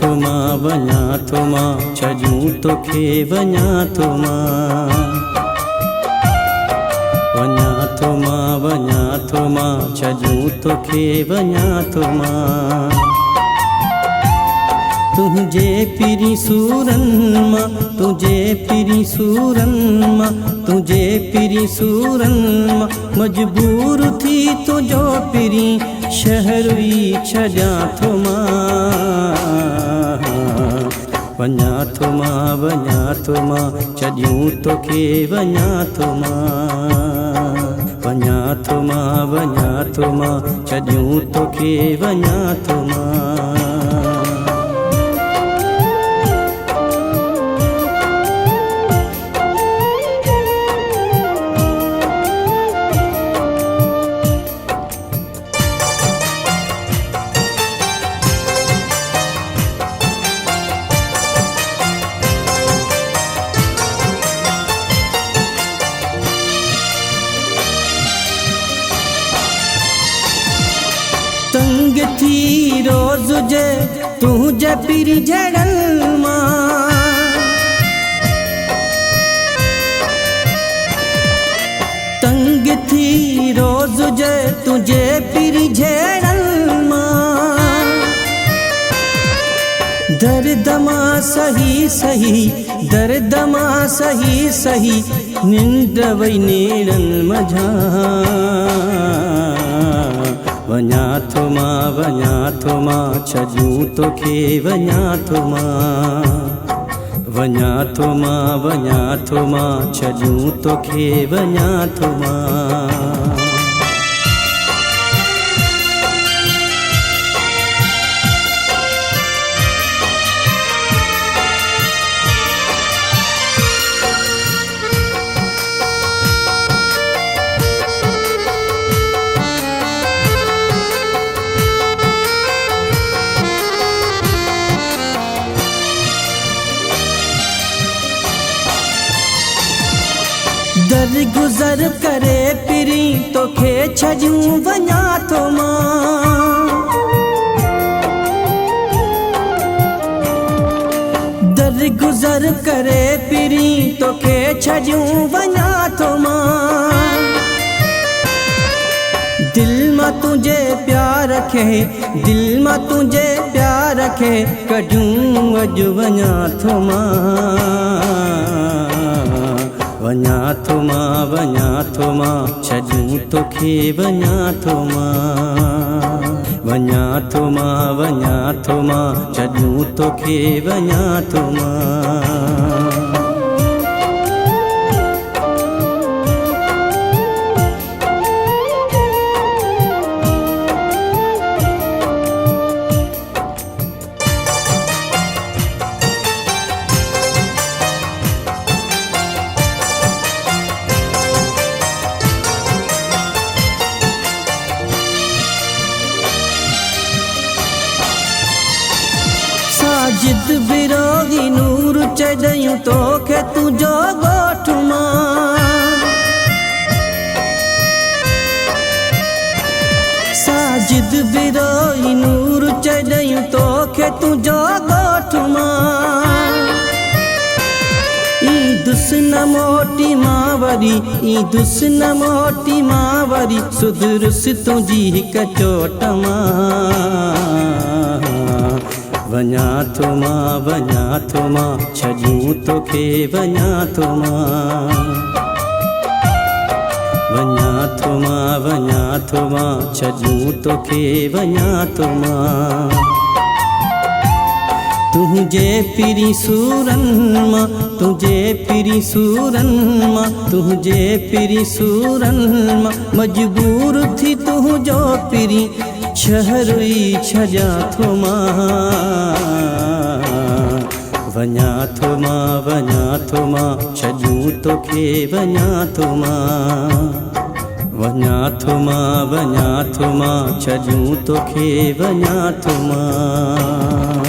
वञा थो मां छॼूं तोखे वञा थो मां छॼूं तोखे वञा थो मां तुझे पिरी सूरनि मां मजबूर थी तुझो पिरी शहर ई छॾियां थो मां वञा थो मां छॼूं तोखे वञा थो मां वञा थो मां छॼूं तोखे वञा थो मां तंग थी रोज़ जे तुझे पिरी झड़ल मां तंग थी रोज़ जे तुझे पिरी झड़ल मां दर्द मां सही निंड वई नेड़न मझा वञा थो मां छॼूं तोखे वञा थो मां छॼूं तोखे वञा थो मां दरगुज़र करे पिरी तोखे छॼूं वञा थो मां दरगुज़र करे पिरी तोखे छॼूं वञा थो मां दिल मां तुझे प्यार खे कढूं अॼु वञा थो मां वञा थो मां छॼूं तोखे वञा थो मां वञा थो मां छॼूं तोखे वञा थो मां जिद बिरोगी नूर चढ़यूं तोखे तुझो ॻोठ मां साजिद बिरोगी नूर चढ़यूं तोखे तुझो ॻोठ मां दुस न मोटी मां वरी सुधरुस तुंहिंजी हिक चोट मां वञा थो मां छॼूं तोखे वञा थो मां वञा थो मां छॼूं तोखे वञा थो मां तुझे पिरी सूरनि मां मजबूर थी तुझो पिरी शहर ई छॾियां थो मां वञा थो मां छॼूं तोखे वञा थो मां वञा थो मां छॼूं तोखे वञा थो मां